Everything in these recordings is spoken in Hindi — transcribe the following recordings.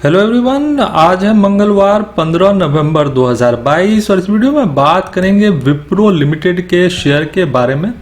हेलो एवरीवन, आज है मंगलवार 15 नवंबर 2022 और इस वीडियो में बात करेंगे विप्रो लिमिटेड के शेयर के बारे में।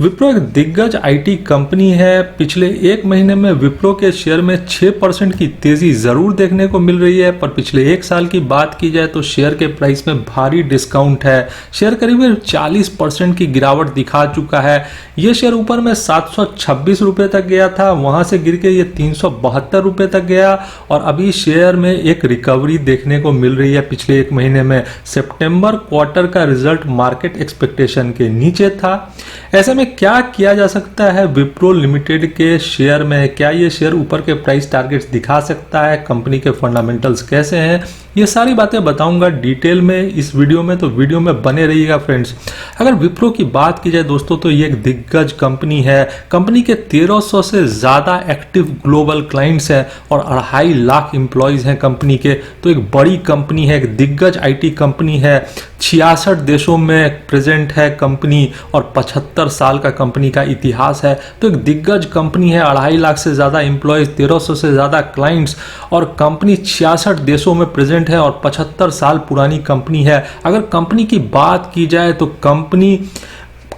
विप्रो एक दिग्गज आईटी कंपनी है। पिछले एक महीने में विप्रो के शेयर में 6% की तेजी जरूर देखने को मिल रही है, पर पिछले एक साल की बात की जाए तो शेयर के प्राइस में भारी डिस्काउंट है। शेयर करीब 40% की गिरावट दिखा चुका है। ये शेयर ऊपर में 726 रुपए तक गया था, वहां से गिर के ये 372 रुपए तक गया और अभी शेयर में एक रिकवरी देखने को मिल रही है। पिछले एक महीने में सितंबर क्वार्टर का रिजल्ट मार्केट एक्सपेक्टेशन के नीचे था। ऐसे में क्या किया जा सकता है विप्रो लिमिटेड के शेयर में? क्या ये शेयर ऊपर के प्राइस टारगेट्स दिखा सकता है? कंपनी के फंडामेंटल्स कैसे हैं? ये सारी बातें बताऊंगा डिटेल में इस वीडियो में, तो वीडियो में बने रहिएगा फ्रेंड्स। अगर विप्रो की बात की जाए दोस्तों तो ये एक दिग्गज कंपनी है। कंपनी के 1300 से ज्यादा एक्टिव ग्लोबल क्लाइंट्स हैं और 2.5 लाख एम्प्लॉइज हैं कंपनी के। तो एक बड़ी कंपनी है, एक दिग्गज आईटी कंपनी है। 66 देशों में प्रेजेंट है कंपनी और 75 साल का कंपनी का इतिहास है। तो एक दिग्गज कंपनी है, 2.5 लाख से ज्यादा एम्प्लॉइज, 1300 से ज्यादा क्लाइंट्स और कंपनी 66 देशों में प्रेजेंट है और 75 साल पुरानी कंपनी है। अगर कंपनी की बात की जाए तो कंपनी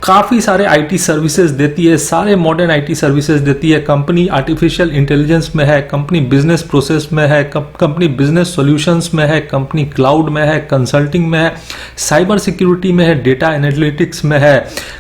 काफ़ी सारे आईटी सर्विसेज देती है, सारे मॉडर्न आईटी सर्विसेज देती है। कंपनी आर्टिफिशियल इंटेलिजेंस में है, कंपनी बिजनेस प्रोसेस में है, कंपनी बिजनेस सॉल्यूशंस में है, कंपनी क्लाउड में है, कंसल्टिंग में है, साइबर सिक्योरिटी में है, डेटा एनालिटिक्स में है,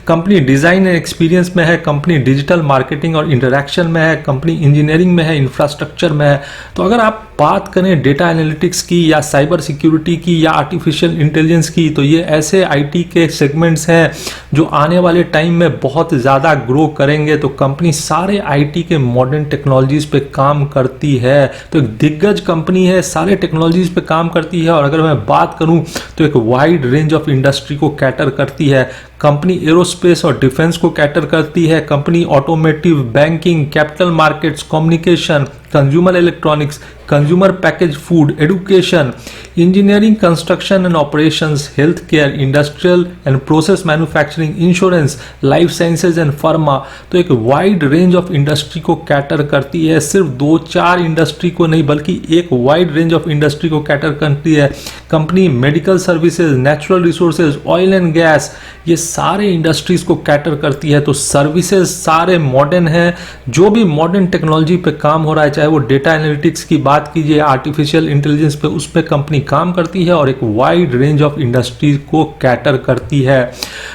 कंपनी डिजाइन एंड एक्सपीरियंस में है, कंपनी डिजिटल मार्केटिंग और इंटरैक्शन में है, कंपनी इंजीनियरिंग में है, इंफ्रास्ट्रक्चर में है। तो अगर आप बात करें डेटा एनालिटिक्स की या साइबर सिक्योरिटी की या आर्टिफिशियल इंटेलिजेंस की, तो ये ऐसे आईटी के सेगमेंट्स हैं जो आने वाले टाइम में बहुत ज़्यादा ग्रो करेंगे। तो कंपनी सारे आईटी के मॉडर्न टेक्नोलॉजीज पे काम करती है। तो एक दिग्गज कंपनी है, सारे टेक्नोलॉजीज पे काम करती है और अगर मैं बात करूं तो एक वाइड रेंज ऑफ इंडस्ट्री को कैटर करती है। कंपनी एरोस्पेस और डिफेंस को कैटर करती है। Company automotive, banking, capital markets, communication, consumer electronics, consumer package food, education, engineering, construction and operations, health care, industrial and process manufacturing, insurance, life sciences and pharma. तो एक वाइड रेंज ऑफ इंडस्ट्री को कैटर करती है। सिर्फ 2-4 इंडस्ट्री को नहीं बल्कि एक वाइड रेंज ऑफ इंडस्ट्री को कैटर करती है। Company medical services, natural resources, oil and gas, ये सारे इंडस्ट्रीज को कैटर करती है। तो सर्विसेज सारे मॉडर्न हैं। जो भी मॉडर्न टेक्नोलॉजी पे काम हो रहा है, चाहे वो डेटा एनालिटिक्स की बात कीजिए, आर्टिफिशियल इंटेलिजेंस पे, उस पे कंपनी काम करती है और एक वाइड रेंज ऑफ इंडस्ट्रीज को कैटर करती है।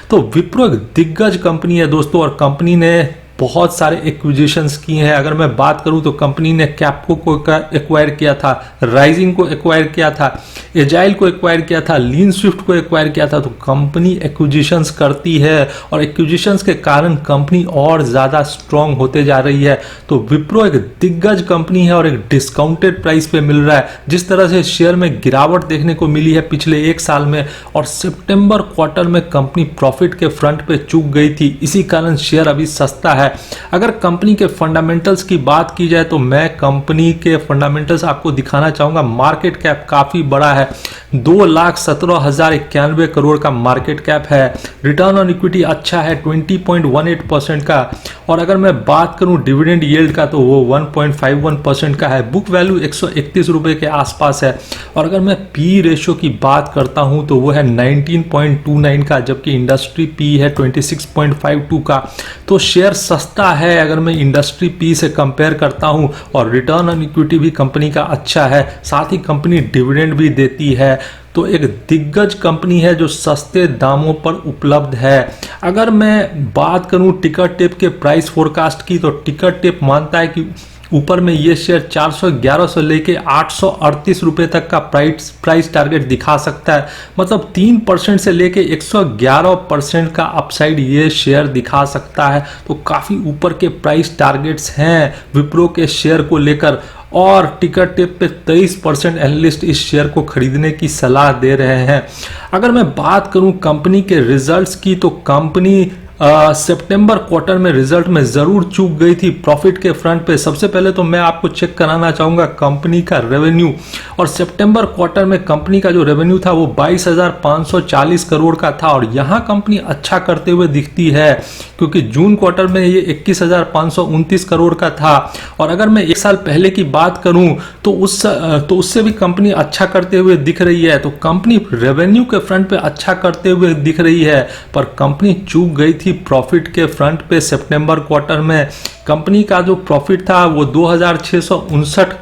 तो विप्रो एक दिग्गज कंपनी है दोस्तों और कंपनी ने बहुत सारे एक्विजिशंस किए हैं। अगर मैं बात करूं तो कंपनी ने कैप्को को एक्वायर किया था, राइजिंग को एक्वायर किया था, एजाइल को एक्वायर किया था, लीन स्विफ्ट को एक्वायर किया था। तो कंपनी एक्विजिशंस करती है और एक्विजिशंस के कारण कंपनी और ज़्यादा स्ट्रांग होते जा रही है। तो विप्रो एक दिग्गज कंपनी है और एक डिस्काउंटेड प्राइस पे मिल रहा है। जिस तरह से शेयर में गिरावट देखने को मिली है पिछले एक साल में और सितंबर क्वार्टर में कंपनी प्रॉफिट के फ्रंट पे चूक गई थी, इसी कारण शेयर अभी सस्ता है। अगर कंपनी के फंडामेंटल्स की बात की जाए तो मैं कंपनी के फंडामेंटल्स आपको दिखाना चाहूंगा। मार्केट कैप काफी बड़ा है, 2,17,091 करोड़ का मार्केट कैप है। रिटर्न ऑन इक्विटी अच्छा है, 20.18% का। और अगर मैं बात करूं डिविडेंड यील्ड का तो वो 1.51% का है। बुक वैल्यू 131 रुपए के आसपास है। और अगर मैं पी रेशियो की बात करता हूं तो वो है 19.29 का, जबकि इंडस्ट्री पी है 26.52 का। तो शेयर सस्ता है अगर मैं इंडस्ट्री पी से कंपेयर करता हूं और रिटर्न ऑन इक्विटी भी कंपनी का अच्छा है। साथ ही कंपनी डिविडेंड भी देती है। तो एक दिग्गज कंपनी है जो सस्ते दामों पर उपलब्ध है। अगर मैं बात करूं टिकर टेप के प्राइस फोरकास्ट की तो टिकर टेप मानता है कि ऊपर में ये शेयर 411 से लेके 838 रुपए तक का प्राइस टारगेट दिखा सकता है। मतलब 3% से लेके 111% का अपसाइड ये शेयर दिखा सकता है। तो काफ़ी ऊपर के प्राइस टारगेट्स हैं विप्रो के शेयर को लेकर और टिकर टेप पे 23% एनालिस्ट इस शेयर को खरीदने की सलाह दे रहे हैं। अगर मैं बात करूं कंपनी के रिजल्ट्स की तो कंपनी सितंबर क्वार्टर में रिजल्ट में जरूर चूक गई थी प्रॉफिट के फ्रंट पे। सबसे पहले तो मैं आपको चेक कराना चाहूंगा कंपनी का रेवेन्यू, और सितंबर क्वार्टर में कंपनी का जो रेवेन्यू था वो 22,540 करोड़ का था, और यहाँ कंपनी अच्छा करते हुए दिखती है क्योंकि जून क्वार्टर में ये 21,529 करोड़ का था। और अगर मैं एक साल पहले की बात करूं तो उससे भी कंपनी अच्छा करते हुए दिख रही है। तो कंपनी रेवेन्यू के फ्रंट पे अच्छा करते हुए दिख रही है, पर कंपनी चूक गई थी प्रॉफिट के फ्रंट पे। सितंबर क्वार्टर में कंपनी का जो प्रॉफिट था वो 2,659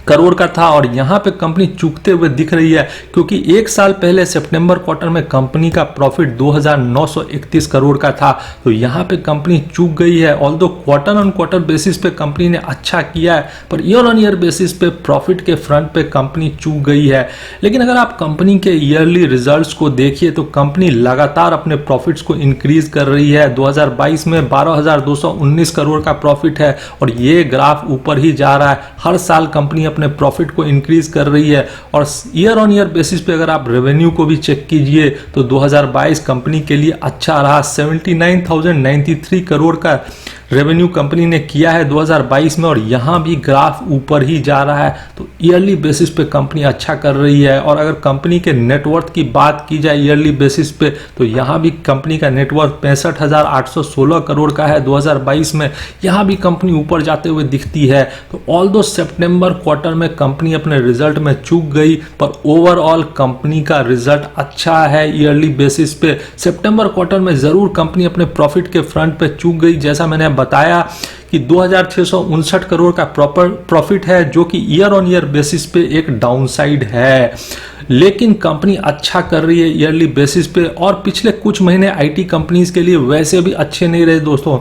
करोड़ का था, और यहां पे कंपनी चूकते हुए दिख रही है क्योंकि एक साल पहले सितंबर क्वार्टर में कंपनी का प्रॉफिट 2,931 करोड़ का था। तो यहां पे कंपनी चूक गई है। Although quarter on quarter basis पे कंपनी ने अच्छा किया है, per year on year basis पे प्रॉफिट के फ्रंट पे कंपनी चूक गई है। लेकिन अगर आप कंपनी के ईयरली रिजल्ट्स को देखिए तो कंपनी लगातार अपने प्रॉफिट्स को इंक्रीज कर रही है। 2022 में 12,219 करोड़ का प्रॉफिट है, और ये ग्राफ ऊपर ही जा रहा है। हर साल कंपनी अपने प्रॉफिट को इंक्रीज कर रही है, और ईयर ऑन ईयर बेसिस पे अगर आप रेवेन्यू को भी चेक कीजिए तो 2022 कंपनी के लिए अच्छा रहा। 79,093 करोड़ का रेवेन्यू कंपनी ने किया है 2022 में, और यहाँ भी ग्राफ ऊपर ही जा रहा है। तो ईयरली बेसिस पे कंपनी अच्छा कर रही है। और अगर कंपनी के नेटवर्थ की बात की जाए ईयरली बेसिस पे तो यहाँ भी कंपनी का नेटवर्थ 65,816 करोड़ का है 2022 में। यहाँ भी कंपनी ऊपर जाते हुए दिखती है। तो ऑल्दो सितंबर क्वार्टर में कंपनी अपने रिजल्ट में चूक गई, पर ओवरऑल कंपनी का रिजल्ट अच्छा है ईयरली बेसिस पे। सितंबर क्वार्टर में जरूर कंपनी अपने प्रॉफिट के फ्रंट पे चूक गई, जैसा मैंने बताया कि 2,659 करोड़ का प्रॉफिट है, जो कि ईयर ऑन ईयर बेसिस पे एक डाउनसाइड है। लेकिन कंपनी अच्छा कर रही है ईयरली बेसिस पे, और पिछले कुछ महीने आईटी कंपनीज के लिए वैसे भी अच्छे नहीं रहे दोस्तों।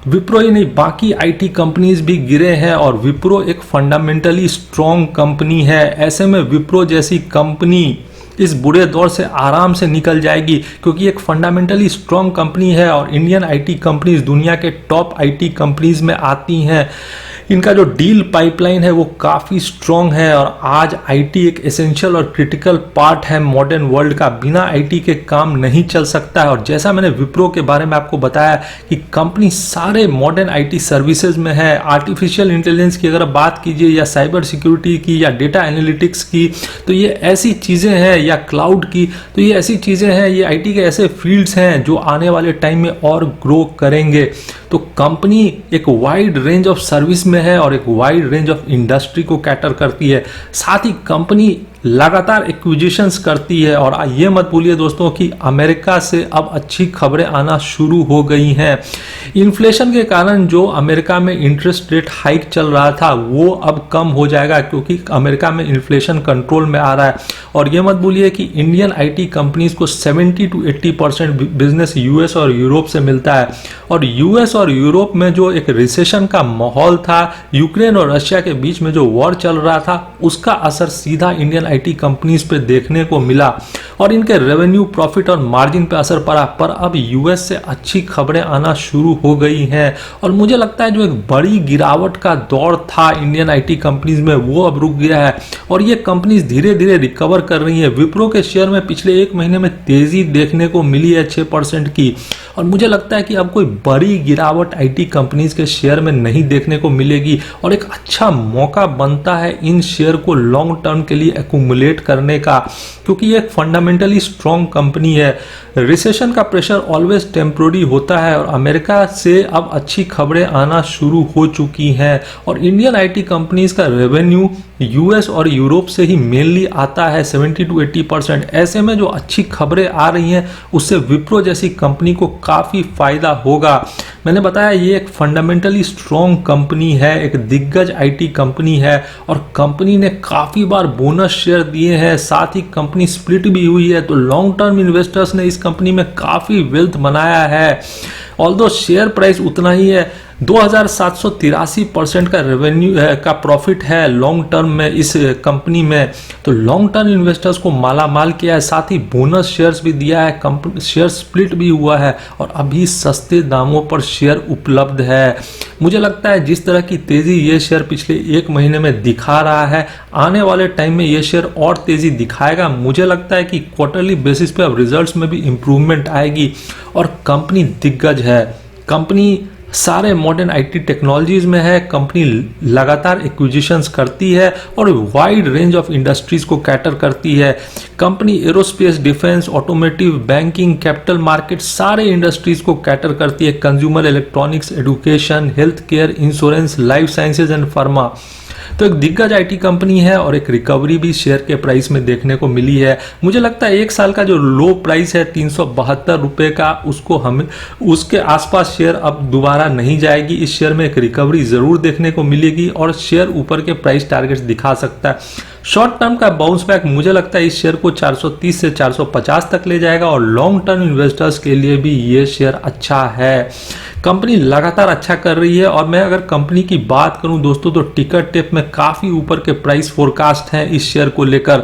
विप्रो ही नहीं, बाकी आईटी कंपनीज भी गिरे हैं, और विप्रो एक फंडामेंटली स्ट्रॉन्ग कंपनी है। ऐसे में विप्रो जैसी कंपनी इस बुरे दौर से आराम से निकल जाएगी, क्योंकि एक फंडामेंटली स्ट्रॉन्ग कंपनी है, और इंडियन आईटी कंपनीज दुनिया के टॉप आईटी कंपनीज में आती हैं। इनका जो डील पाइपलाइन है वो काफ़ी स्ट्रॉन्ग है, और आज आईटी एक एसेंशियल और क्रिटिकल पार्ट है मॉडर्न वर्ल्ड का। बिना आईटी के काम नहीं चल सकता है। और जैसा मैंने विप्रो के बारे में आपको बताया कि कंपनी सारे मॉडर्न आईटी सर्विसेज में है। आर्टिफिशियल इंटेलिजेंस की अगर बात कीजिए, या साइबर सिक्योरिटी की, या डेटा एनालिटिक्स की, तो ये ऐसी चीज़ें हैं, या क्लाउड की, तो ये ऐसी चीज़ें हैं, ये आईटी के ऐसे फील्ड्स हैं जो आने वाले टाइम में और ग्रो करेंगे। तो कंपनी एक वाइड रेंज ऑफ सर्विस में है, और एक वाइड रेंज ऑफ इंडस्ट्री को कैटर करती है। साथ ही कंपनी लगातार एक्विजिशंस करती है, और ये मत भूलिए दोस्तों कि अमेरिका से अब अच्छी खबरें आना शुरू हो गई हैं। इन्फ्लेशन के कारण जो अमेरिका में इंटरेस्ट रेट हाइक चल रहा था वो अब कम हो जाएगा, क्योंकि अमेरिका में इन्फ्लेशन कंट्रोल में आ रहा है। और ये मत भूलिए कि इंडियन आईटी कंपनीज को 70 to 80% बिजनेस यूएस और यूरोप से मिलता है, और यूएस और यूरोप में जो एक रिसेशन का माहौल था, यूक्रेन और रशिया के बीच में जो वॉर चल रहा था, उसका असर सीधा इंडियन आईटी कंपनीज पे देखने को मिला, और इनके रेवेन्यू, प्रॉफिट और मार्जिन पे असर पड़ा। पर अब यूएस से अच्छी खबरें आना शुरू हो गई हैं, और मुझे लगता है जो एक बड़ी गिरावट का दौर था इंडियन आईटी कंपनीज में वो अब रुक गया है, और ये कंपनीज धीरे धीरे रिकवर कर रही है। विप्रो के शेयर में पिछले एक महीने में तेजी देखने को मिली है 6% की, और मुझे लगता है कि अब कोई बड़ी गिरावट आईटी कंपनीज के शेयर में नहीं देखने को मिलेगी, और एक अच्छा मौका बनता है इन शेयर को लॉन्ग टर्म के लिए एक्यूमुलेट करने का, क्योंकि ये एक फंडामेंटली स्ट्रॉन्ग कंपनी है। रिसेशन का प्रेशर ऑलवेज टेम्पोररी होता है, और अमेरिका से अब अच्छी खबरें आना शुरू हो चुकी हैं, और इंडियन आईटी कंपनीज का रेवेन्यू यूएस और यूरोप से ही मेनली आता है 70 to 80%। ऐसे में जो अच्छी खबरें आ रही हैं उससे विप्रो जैसी कंपनी को काफ़ी फायदा होगा। मैंने बताया ये एक फंडामेंटली स्ट्रॉन्ग कंपनी है, एक दिग्गज आईटी कंपनी है, और कंपनी ने काफ़ी बार बोनस शेयर दिए हैं, साथ ही कंपनी स्प्लिट भी हुई है। तो लॉन्ग टर्म इन्वेस्टर्स ने इस कंपनी में काफ़ी वेल्थ बनाया है। ऑल्दो शेयर प्राइस उतना ही है, 2783% का रेवेन्यू का प्रॉफिट है लॉन्ग टर्म में इस कंपनी में। तो लॉन्ग टर्म इन्वेस्टर्स को माला माल किया है, साथ ही बोनस शेयर्स भी दिया है, कंपनी शेयर स्प्लिट भी हुआ है, और अभी सस्ते दामों पर शेयर उपलब्ध है। मुझे लगता है जिस तरह की तेजी ये शेयर पिछले एक महीने में दिखा रहा है, आने वाले टाइम में ये शेयर और तेजी दिखाएगा। मुझे लगता है कि क्वार्टरली बेसिस पे अब रिजल्ट्स में भी इंप्रूवमेंट आएगी और कंपनी दिग्गज है। कंपनी सारे मॉडर्न आईटी टेक्नोलॉजीज में है। कंपनी लगातार एक्विजिशंस करती है और वाइड रेंज ऑफ इंडस्ट्रीज को कैटर करती है। Company aerospace, defence, automotive, banking, capital market सारे इंडस्ट्रीज को कैटर करती है। Consumer electronics, education, health care, insurance, life sciences and pharma. तो एक दिग्गज आईटी कंपनी है और एक रिकवरी भी शेयर के प्राइस में देखने को मिली है। मुझे लगता है एक साल का जो लो प्राइस है 372 रुपए का, उसको हमें उसके आसपास शेयर अब दोबारा नहीं जाएगी। इस शेयर में एक रिकवरी जरूर देखने को मिलेगी और शेयर ऊपर के प्राइस टारगेट्स दिखा सकता है। शॉर्ट टर्म का बाउंस बैक मुझे लगता है इस शेयर को 430 से 450 तक ले जाएगा और लॉन्ग टर्म इन्वेस्टर्स के लिए भी ये शेयर अच्छा है। कंपनी लगातार अच्छा कर रही है और मैं अगर कंपनी की बात करूं दोस्तों तो टिकर टेप में काफी ऊपर के प्राइस फोरकास्ट हैं इस शेयर को लेकर।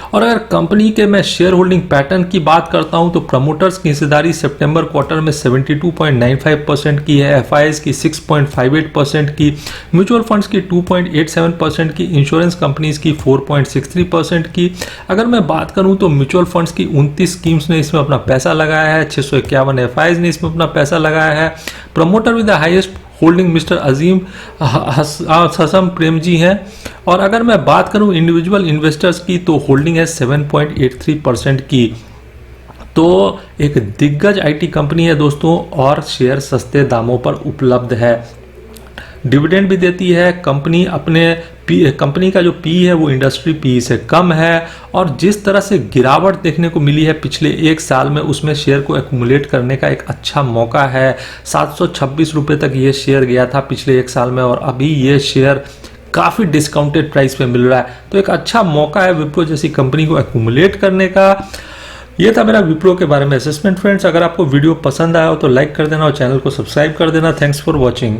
और अगर कंपनी के मैं शेयर होल्डिंग पैटर्न की बात करता हूं तो प्रमोटर्स की हिस्सेदारी सितंबर क्वार्टर में 72.95% की है, एफआईआईज की 6.58% की, म्यूचुअल फंड्स की 2.87% की, इंश्योरेंस कंपनीज की 4.63% की। अगर मैं बात करूं तो म्यूचुअल फंड्स की 29 स्कीम्स ने इसमें अपना पैसा लगाया है, 651 एफआईआईज ने इसमें अपना पैसा लगाया है। Promoter with the highest holding mister Azim Hashim Premji हैं। और अगर मैं बात करूं इंडिविजुअल इन्वेस्टर्स की तो होल्डिंग है 7.83% की। तो एक दिग्गज आईटी कंपनी है दोस्तों और शेयर सस्ते दामों पर उपलब्ध है। डिविडेंड भी देती है कंपनी। कंपनी का जो पी है वो इंडस्ट्री पी से कम है और जिस तरह से गिरावट देखने को मिली है पिछले एक साल में, उसमें शेयर को एक्यूमुलेट करने का एक अच्छा मौका है। 726 रुपए तक ये शेयर गया था पिछले एक साल में और अभी ये शेयर काफ़ी डिस्काउंटेड प्राइस पे मिल रहा है। तो एक अच्छा मौका है विप्रो जैसी कंपनी को एक्यूमुलेट करने का। ये था मेरा विप्रो के बारे में असेसमेंट फ्रेंड्स। अगर आपको वीडियो पसंद आया हो तो लाइक कर देना और चैनल को सब्सक्राइब कर देना। Thanks for watching.